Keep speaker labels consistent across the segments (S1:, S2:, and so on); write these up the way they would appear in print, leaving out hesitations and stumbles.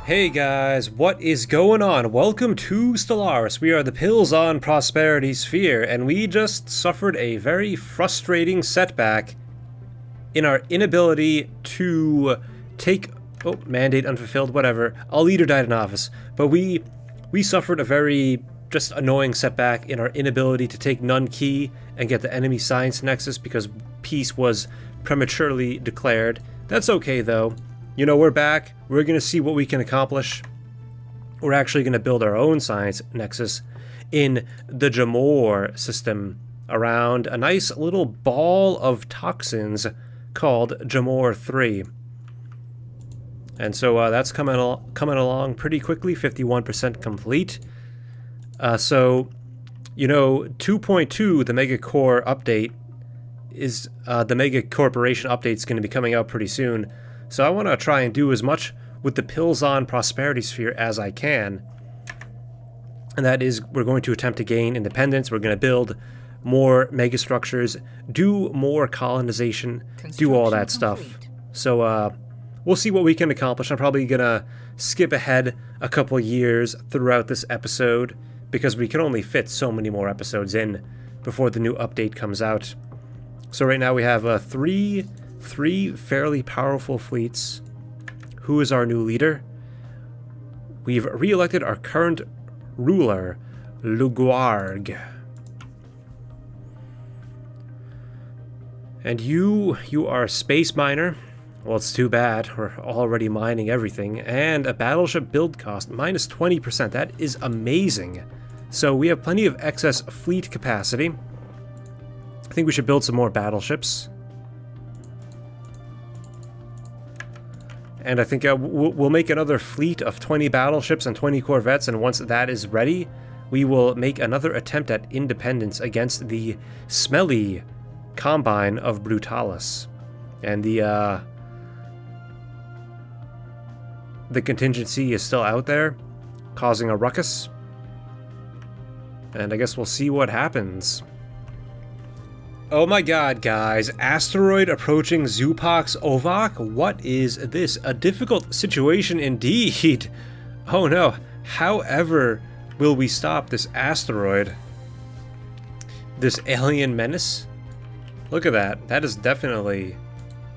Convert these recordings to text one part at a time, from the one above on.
S1: Hey guys, what is going on? Welcome to Stellaris. We are the Pills on Prosperity Sphere, and we just suffered a very frustrating setback in our inability to take... Oh, mandate unfulfilled, whatever. Our leader died in office. But we suffered a very just annoying setback in our inability to take None Key and get the enemy science nexus because peace was prematurely declared. That's okay though. You know, we're back. We're going to see what we can accomplish. We're actually going to build our own science nexus in the Jamor system around a nice little ball of toxins called Jamor 3. And so that's coming along pretty quickly, 51% complete. So, you know, 2.2, the Mega Core update, is the Mega Corporation update is going to be coming out pretty soon. So I want to try and do as much with the Pills on Prosperity Sphere as I can. And that is, we're going to attempt to gain independence. We're going to build more megastructures, do more colonization, do all that stuff. So we'll see what we can accomplish. I'm probably going to skip ahead a couple years throughout this episode because we can only fit so many more episodes in before the new update comes out. So right now we have three fairly powerful fleets. Who is our new leader? We've re-elected our current ruler, Luguarg. And you are a space miner. Well, it's too bad. We're already mining everything. And a battleship build cost, minus 20%. That is amazing. So we have plenty of excess fleet capacity. I think we should build some more battleships. And I think we'll make another fleet of 20 battleships and 20 corvettes, and once that is ready, we will make another attempt at independence against the smelly Combine of Brutalis. And the contingency is still out there, causing a ruckus. And I guess we'll see what happens. Oh my god, guys. Asteroid approaching Zupax Ovak? What is this? A difficult situation indeed. Oh no. However, will we stop this asteroid? This alien menace? Look at that. That is definitely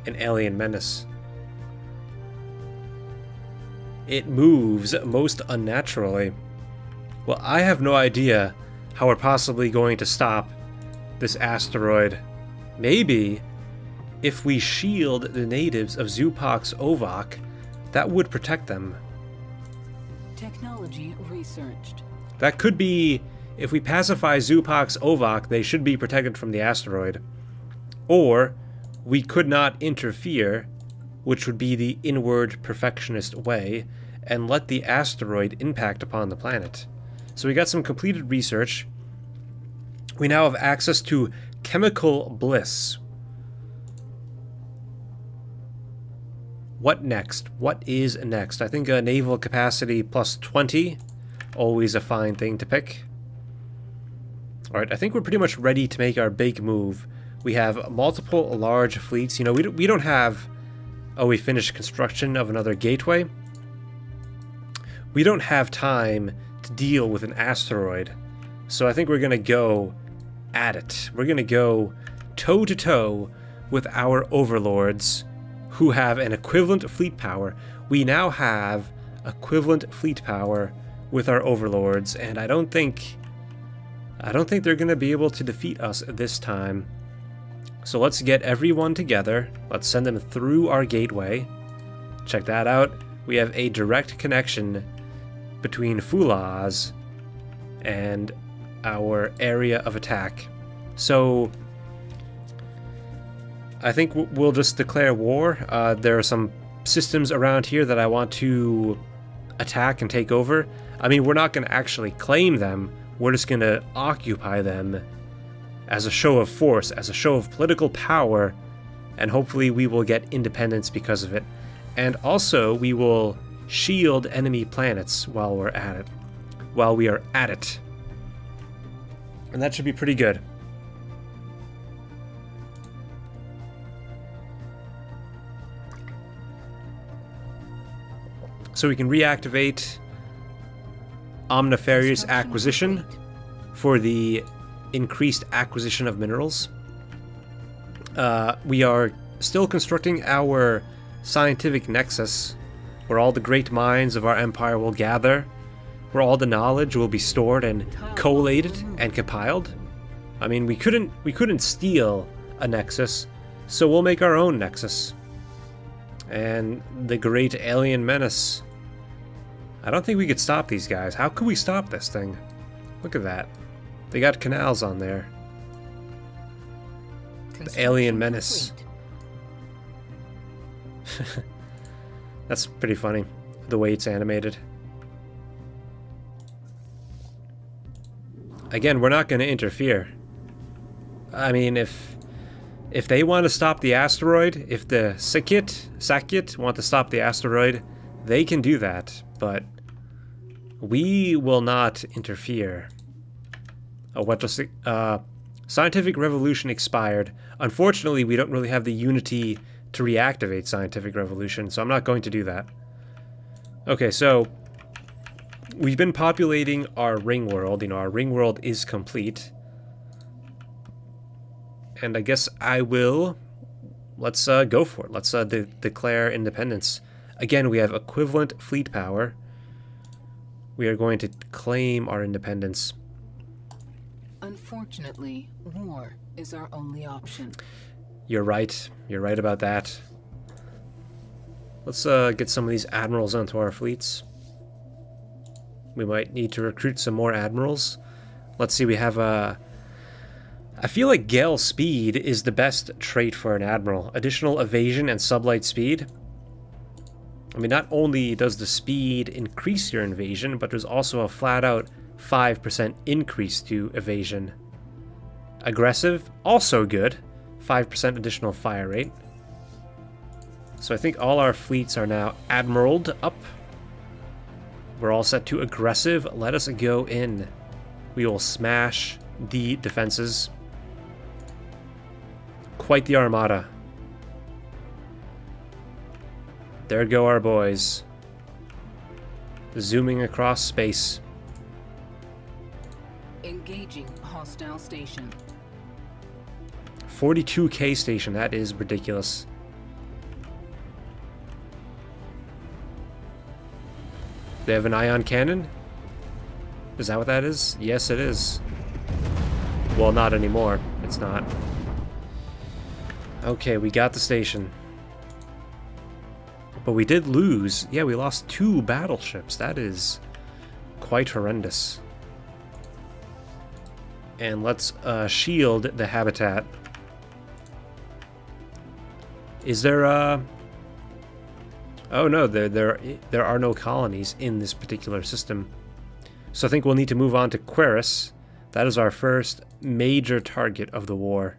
S1: an alien menace. It moves most unnaturally. Well, I have no idea how we're possibly going to stop this asteroid. Maybe if we shield the natives of Zupax Ovak, that would protect them.
S2: Technology researched.
S1: That could be, if we pacify Zupax Ovak, they should be protected from the asteroid. Or we could not interfere, which would be the inward perfectionist way, and let the asteroid impact upon the planet. So we got some completed research. We now have access to chemical bliss. What next? What is next? I think a naval capacity plus 20. Always a fine thing to pick. Alright, I think we're pretty much ready to make our big move. We have multiple large fleets. You know, we don't have... Oh, we finished construction of another gateway. We don't have time to deal with an asteroid. So I think we're going to go at it. We're going to go toe-to-toe with our overlords who have an equivalent fleet power. We now have equivalent fleet power with our overlords, and I don't think they're going to be able to defeat us this time. So let's get everyone together. Let's send them through our gateway. Check that out. We have a direct connection between Fulaz and our area of attack. So I think we'll just declare war. There are some systems around here that I want to attack and take over. I mean, we're not going to actually claim them. We're just going to occupy them as a show of force, as a show of political power, and hopefully we will get independence because of it. And also, we will shield enemy planets while we are at it. And that should be pretty good. So we can reactivate Omnifarious Acquisition for the increased acquisition of minerals. We are still constructing our scientific nexus, where all the great minds of our empire will gather, where all the knowledge will be stored and collated and compiled. I mean, we couldn't steal a nexus, so we'll make our own nexus. And the great alien menace. I don't think we could stop these guys. How could we stop this thing? Look at that. They got canals on there. The alien menace. That's pretty funny, the way it's animated. Again, we're not going to interfere. I mean, if they want to stop the asteroid, if the Sakyt want to stop the asteroid, they can do that, but we will not interfere. Scientific Revolution expired. Unfortunately, we don't really have the unity to reactivate Scientific Revolution, so I'm not going to do that. Okay, so we've been populating our ring world. You know, our ring world is complete. And I guess I will... Let's go for it. Let's declare independence. Again, we have equivalent fleet power. We are going to claim our independence.
S2: Unfortunately, war is our only option.
S1: You're right. You're right about that. Let's get some of these admirals onto our fleets. We might need to recruit some more admirals. Let's see, we have a... I feel like Gale Speed is the best trait for an admiral. Additional evasion and sublight speed. I mean, not only does the speed increase your invasion, but there's also a flat-out 5% increase to evasion. Aggressive, also good. 5% additional fire rate. So I think all our fleets are now admiraled up. We're all set to aggressive. Let us go in. We will smash the defenses. Quite the armada. There go our boys. Zooming across space.
S2: Engaging hostile station.
S1: 42k station, that is ridiculous. They have an ion cannon? Is that what that is? Yes, it is. Well, not anymore. It's not. Okay, we got the station. But we did lose. Yeah, we lost 2 battleships. That is quite horrendous. And let's shield the habitat. Is there a... Oh no, there are no colonies in this particular system. So I think we'll need to move on to Querus. That is our first major target of the war.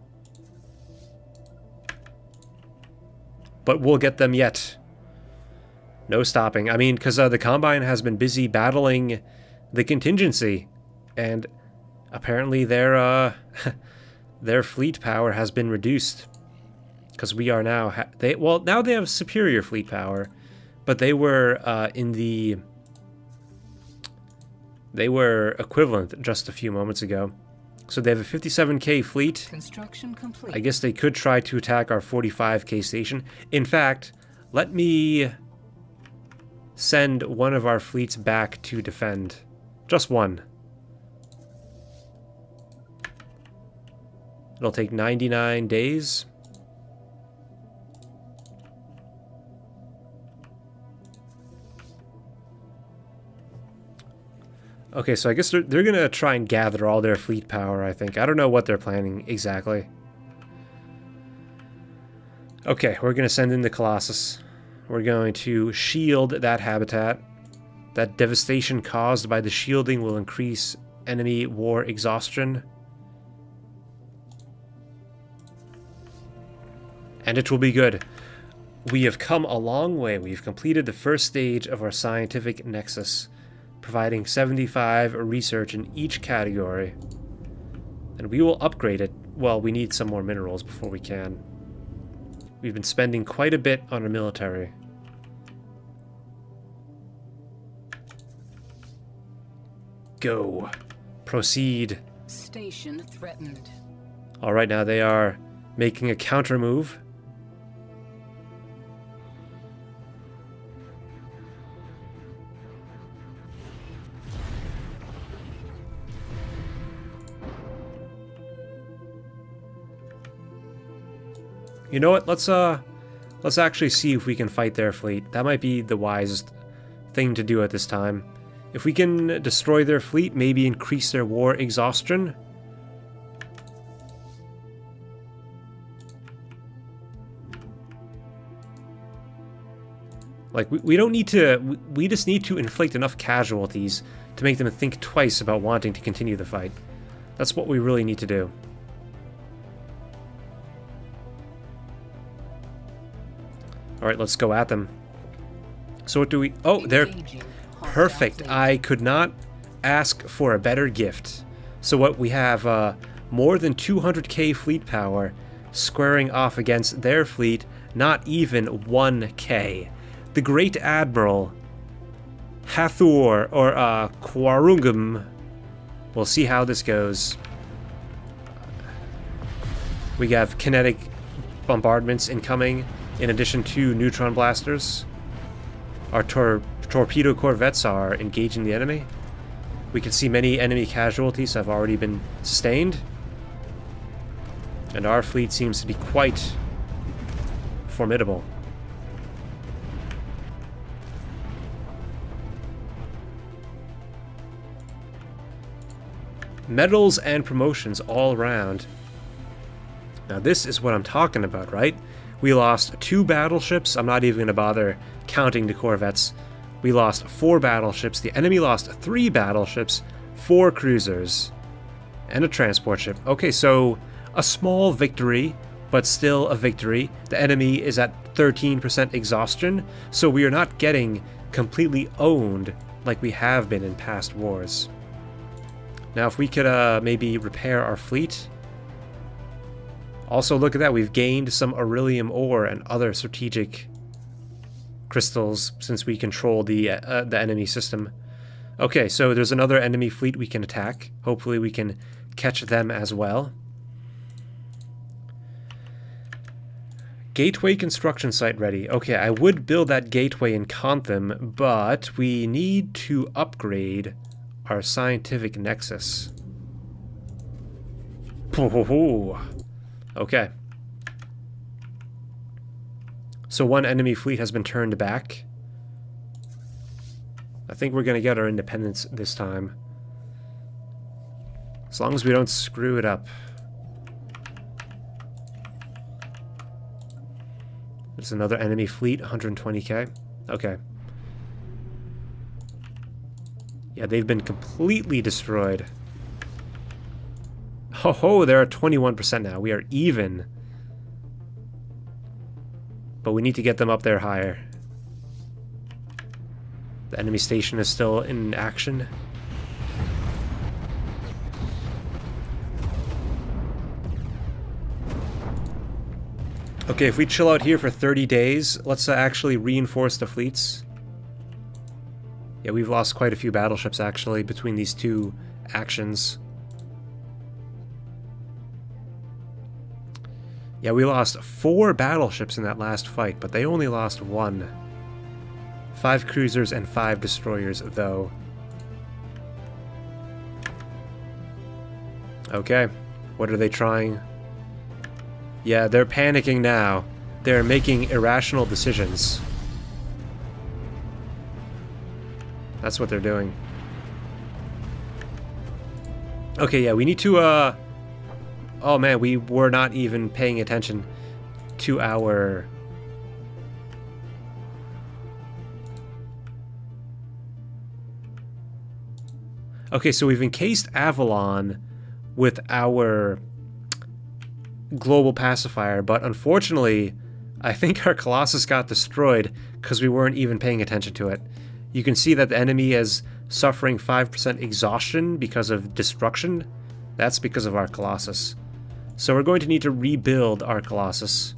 S1: But we'll get them yet. No stopping. I mean, because the Combine has been busy battling the contingency. And apparently their fleet power has been reduced. Because we are now... now they have superior fleet power. But they were They were equivalent just a few moments ago. So they have a 57k fleet.
S2: Construction complete.
S1: I guess they could try to attack our 45k station. In fact, let me send one of our fleets back to defend. Just one. It'll take 99 days. Okay, so I guess they're going to try and gather all their fleet power, I think. I don't know what they're planning exactly. Okay, we're going to send in the Colossus. We're going to shield that habitat. That devastation caused by the shielding will increase enemy war exhaustion. And it will be good. We have come a long way. We've completed the first stage of our scientific nexus, providing 75 research in each category. And we will upgrade it. Well, we need some more minerals before we can. We've been spending quite a bit on our military. Go. Proceed.
S2: Station threatened.
S1: Alright, now they are making a counter move. You know what? Let's actually see if we can fight their fleet. That might be the wisest thing to do at this time. If we can destroy their fleet, maybe increase their war exhaustion. Like, we don't need to... We just need to inflict enough casualties to make them think twice about wanting to continue the fight. That's what we really need to do. Alright, let's go at them. So what do we... Oh, they're... Perfect. I could not ask for a better gift. So what we have, more than 200k fleet power squaring off against their fleet, not even 1k. The Great Admiral Hathor, or Quarungum. We'll see how this goes. We have kinetic bombardments incoming, in addition to neutron blasters. Our torpedo corvettes are engaging the enemy. We can see many enemy casualties have already been sustained. And our fleet seems to be quite formidable. Medals and promotions all around. Now this is what I'm talking about, right? We lost 2 battleships. I'm not even going to bother counting the corvettes. We lost 4 battleships. The enemy lost 3 battleships, 4 cruisers, and a transport ship. Okay, so a small victory, but still a victory. The enemy is at 13% exhaustion, so we are not getting completely owned like we have been in past wars. Now, if we could maybe repair our fleet. Also, look at that. We've gained some beryllium ore and other strategic crystals since we control the enemy system. Okay, so there's another enemy fleet we can attack. Hopefully we can catch them as well. Gateway construction site ready. Okay, I would build that gateway in Contham, but we need to upgrade our scientific nexus. Okay. So one enemy fleet has been turned back. I think we're going to get our independence this time. As long as we don't screw it up. There's another enemy fleet, 120k. Okay. Yeah, they've been completely destroyed. Oh, they're at 21% now. We are even. But we need to get them up there higher. The enemy station is still in action. Okay, if we chill out here for 30 days, let's actually reinforce the fleets. Yeah, we've lost quite a few battleships, actually, between these 2 actions. Yeah, we lost 4 battleships in that last fight, but they only lost 1. 5 cruisers and 5 destroyers, though. Okay, what are they trying? Yeah, they're panicking now. They're making irrational decisions. That's what they're doing. Okay, yeah, we need to, oh man, we were not even paying attention to our... Okay, so we've encased Avalon with our global pacifier, but unfortunately, I think our Colossus got destroyed because we weren't even paying attention to it. You can see that the enemy is suffering 5% exhaustion because of destruction. That's because of our Colossus. So we're going to need to rebuild our Colossus.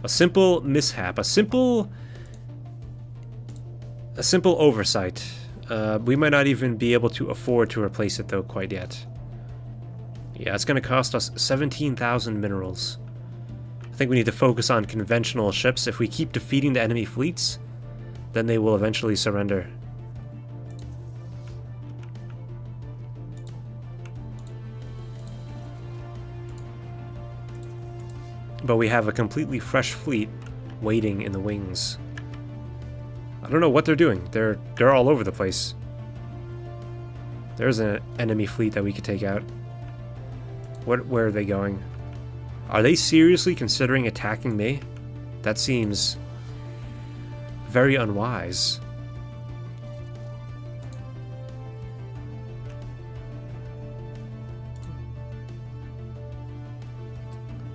S1: A simple mishap, a simple oversight. We might not even be able to afford to replace it though quite yet. Yeah, it's going to cost us 17,000 minerals. I think we need to focus on conventional ships. If we keep defeating the enemy fleets, then they will eventually surrender. But we have a completely fresh fleet waiting in the wings. I don't know what they're doing. They're all over the place. There's an enemy fleet that we could take out. Where are they going? Are they seriously considering attacking me? That seems very unwise.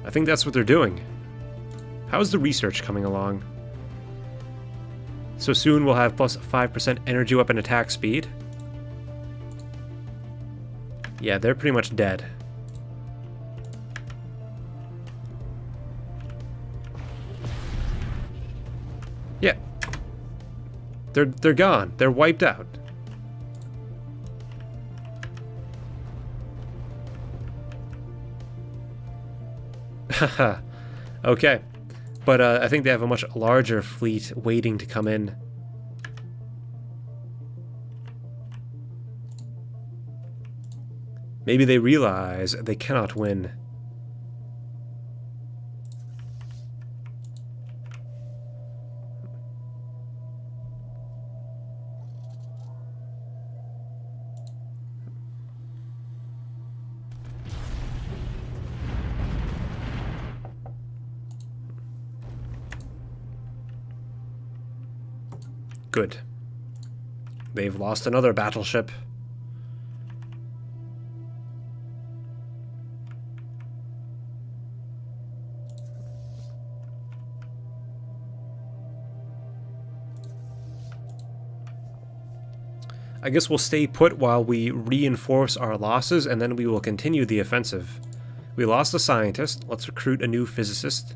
S1: I think that's what they're doing. How's the research coming along? So soon we'll have plus 5% energy weapon attack speed. Yeah, they're pretty much dead. Yeah. They're gone. They're wiped out. Haha. Okay. But I think they have a much larger fleet waiting to come in. Maybe they realize they cannot win. Good. They've lost another battleship. I guess we'll stay put while we reinforce our losses, and then we will continue the offensive. We lost a scientist. Let's recruit a new physicist.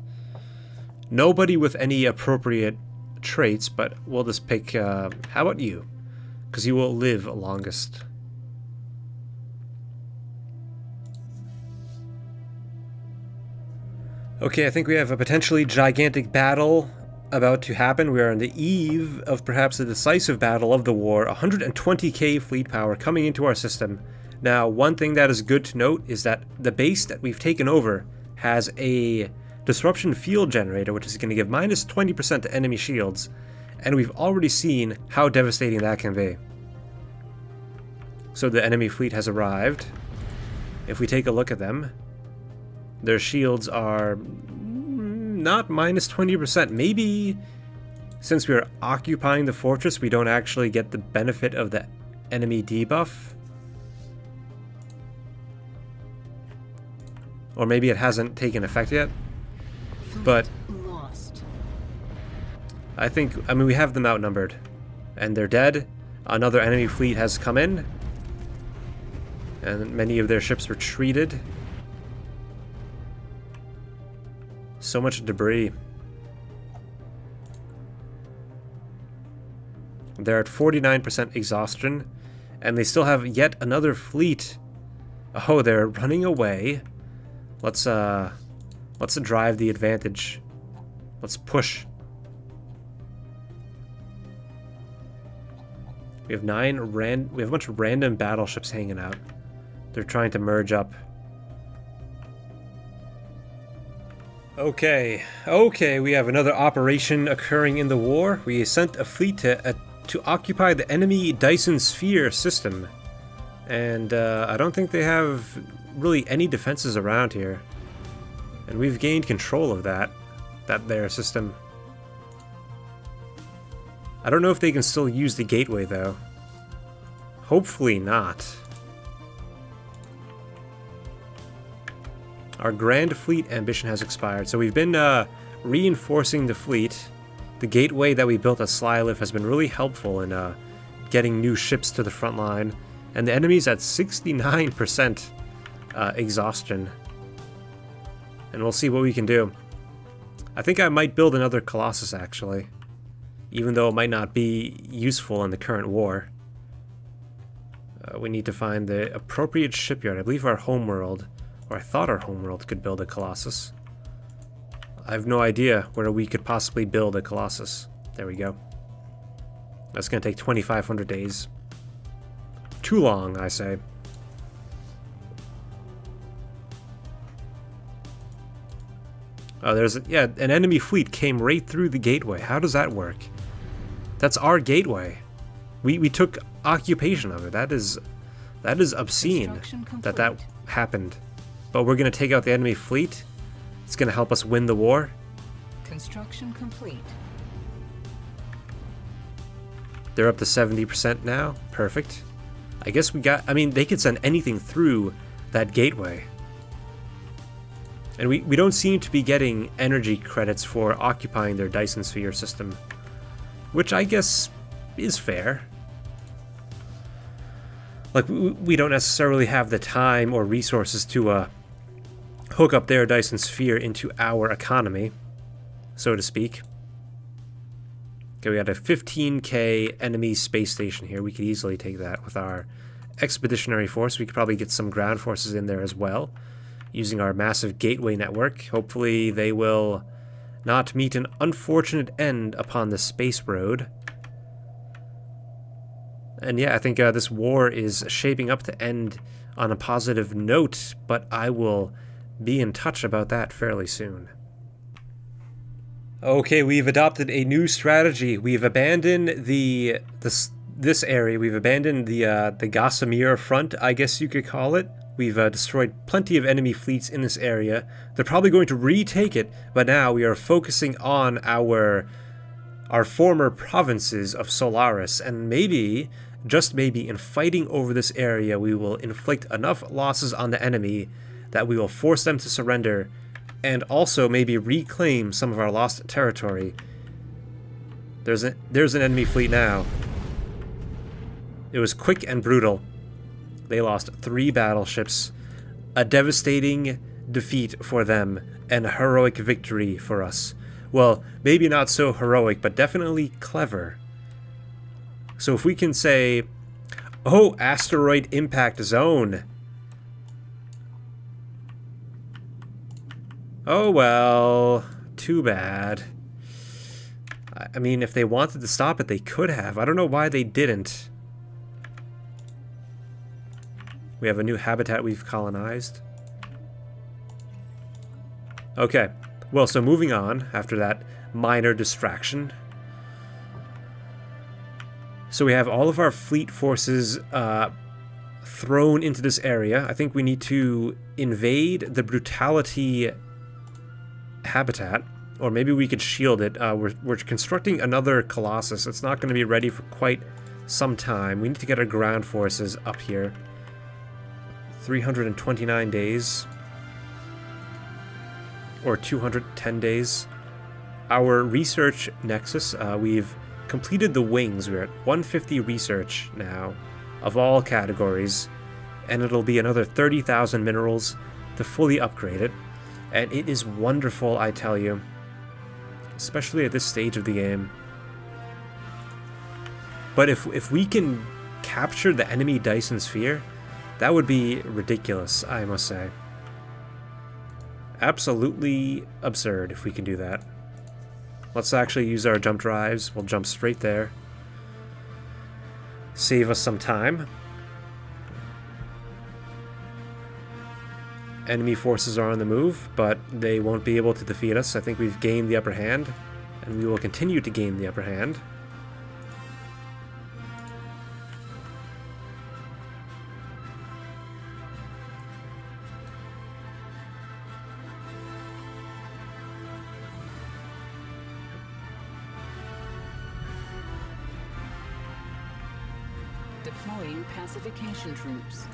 S1: Nobody with any appropriate traits, but we'll just pick, how about you? Because you will live longest. Okay, I think we have a potentially gigantic battle about to happen. We are on the eve of perhaps a decisive battle of the war. 120k fleet power coming into our system. Now, one thing that is good to note is that the base that we've taken over has a disruption field generator, which is going to give minus 20% to enemy shields, and we've already seen how devastating that can be. So the enemy fleet has arrived. If we take a look at them, their shields are not minus 20%. Maybe since we are occupying the fortress, we don't actually get the benefit of the enemy debuff. Or maybe it hasn't taken effect yet. But I mean, we have them outnumbered, and they're dead. Another enemy fleet has come in, and many of their ships retreated. So much debris. They're at 49% exhaustion, and they still have yet another fleet. Oh, they're running away. Let's drive the advantage. Let's push. We have we have a bunch of random battleships hanging out. They're trying to merge up. Okay, we have another operation occurring in the war. We sent a fleet to occupy the enemy Dyson Sphere system. And I don't think they have really any defenses around here. And we've gained control of their system. I don't know if they can still use the gateway, though. Hopefully not. Our Grand Fleet ambition has expired, so we've been reinforcing the fleet. The gateway that we built at Slylift has been really helpful in getting new ships to the front line. And the enemy's at 69% exhaustion. And we'll see what we can do. I think I might build another Colossus, actually. Even though it might not be useful in the current war. We need to find the appropriate shipyard. I believe our homeworld, or I thought our homeworld, could build a Colossus. I have no idea where we could possibly build a Colossus. There we go. That's going to take 2,500 days. Too long, I say. Oh, yeah, an enemy fleet came right through the gateway. How does that work? That's our gateway. We took occupation of it. That is obscene that happened. But we're going to take out the enemy fleet. It's going to help us win the war.
S2: Construction complete.
S1: They're up to 70% now. Perfect. I guess I mean, they could send anything through that gateway. And we don't seem to be getting energy credits for occupying their Dyson Sphere system, which I guess is fair. Like, we don't necessarily have the time or resources to hook up their Dyson Sphere into our economy, so to speak. Okay, we got a 15k enemy space station here. We could easily take that with our expeditionary force. We could probably get some ground forces in there as well, using our massive gateway network. Hopefully they will not meet an unfortunate end upon the space road. And yeah, I think this war is shaping up to end on a positive note, but I will be in touch about that fairly soon. Okay, we've adopted a new strategy. We've abandoned this area. We've abandoned the Gossamer front, I guess you could call it. We've destroyed plenty of enemy fleets in this area. They're probably going to retake it, but now we are focusing on our former provinces of Stellaris, and maybe, just maybe, in fighting over this area, we will inflict enough losses on the enemy that we will force them to surrender, and also maybe reclaim some of our lost territory. There's an enemy fleet now. It was quick and brutal. They lost 3 battleships, a devastating defeat for them, and a heroic victory for us. Well, maybe not so heroic, but definitely clever. So if we can say, oh, asteroid impact zone. Oh well, too bad. I mean, if they wanted to stop it, they could have. I don't know why they didn't. We have a new habitat we've colonized. Okay, well, so moving on after that minor distraction. So we have all of our fleet forces thrown into this area. I think we need to invade the Brutality habitat, or maybe we could shield it. We're constructing another Colossus. It's not going to be ready for quite some time. We need to get our ground forces up here. 329 days. Or 210 days. Our research nexus, we've completed the wings. We're at 150 research now, of all categories, and it'll be another 30,000 minerals to fully upgrade it. And it is wonderful, I tell you, especially at this stage of the game. But if we can capture the enemy Dyson Sphere, that would be ridiculous, I must say. Absolutely absurd if we can do that. Let's actually use our jump drives. We'll jump straight there. Save us some time. Enemy forces are on the move, but they won't be able to defeat us. I think we've gained the upper hand, and we will continue to gain the upper hand.
S2: Deploying pacification troops.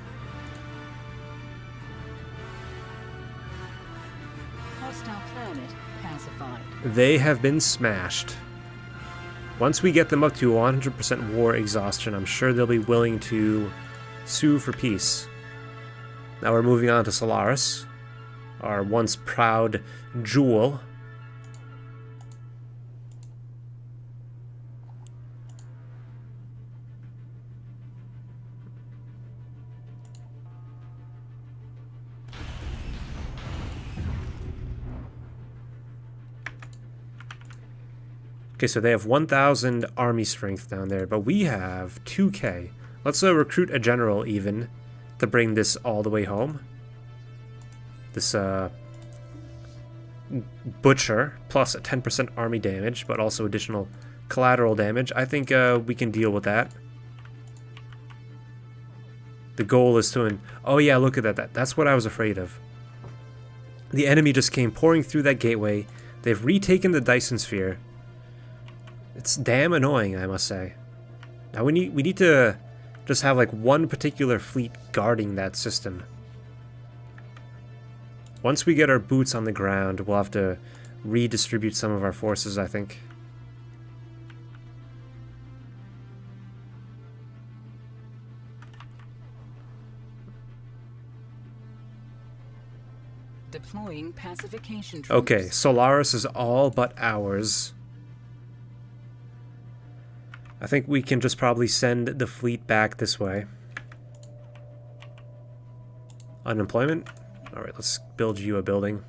S2: Hostile planet pacified.
S1: They have been smashed. Once we get them up to 100% war exhaustion, I'm sure they'll be willing to sue for peace. Now we're moving on to Stellaris, our once proud jewel. Okay, so they have 1,000 army strength down there, but we have 2k. Let's recruit a general even to bring this all the way home. This butcher plus a 10% army damage, but also additional collateral damage. I think we can deal with that. The goal is to... Oh yeah, look at that. That's what I was afraid of. The enemy just came pouring through that gateway. They've retaken the Dyson Sphere. It's damn annoying, I must say. Now we need to just have like one particular fleet guarding that system. Once we get our boots on the ground, we'll have to redistribute some of our forces, I think.
S2: Deploying pacification troops.
S1: Okay, Stellaris is all but ours. I think we can just probably send the fleet back this way. Unemployment? Alright, let's build you a building.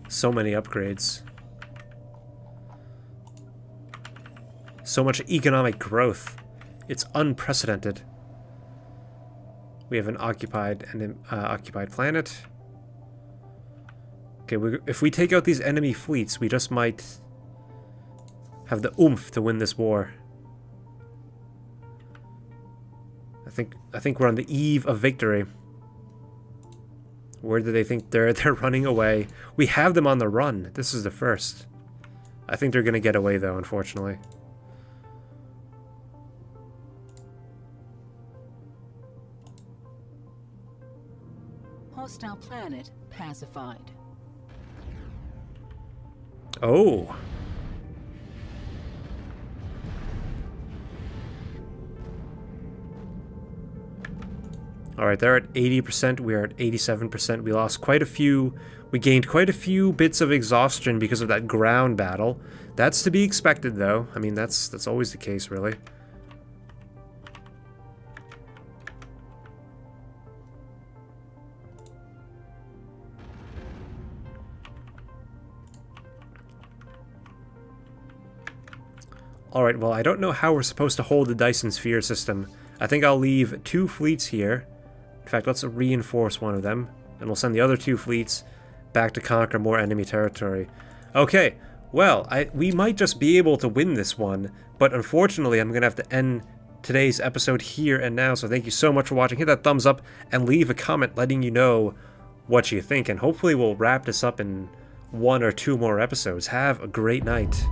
S1: So many upgrades. So much economic growth. It's unprecedented. We have an occupied planet. Okay, if we take out these enemy fleets, we just might have the oomph to win this war. I think we're on the eve of victory. Where do they think they're running away? We have them on the run. This is the first. I think they're going to get away, though, unfortunately.
S2: Hostile planet pacified.
S1: Oh. Alright, they're at 80%, we are at 87%. We lost quite a few... We gained quite a few bits of exhaustion because of that ground battle. That's to be expected, though. I mean, that's always the case, really. Alright, well, I don't know how we're supposed to hold the Dyson Sphere system. I think I'll leave 2 fleets here. In fact, let's reinforce one of them, and we'll send the other 2 fleets back to conquer more enemy territory. Okay, well, we might just be able to win this one, but unfortunately I'm going to have to end today's episode here and now, so thank you so much for watching. Hit that thumbs up and leave a comment letting you know what you think, and hopefully we'll wrap this up in 1 or 2 more episodes. Have a great night.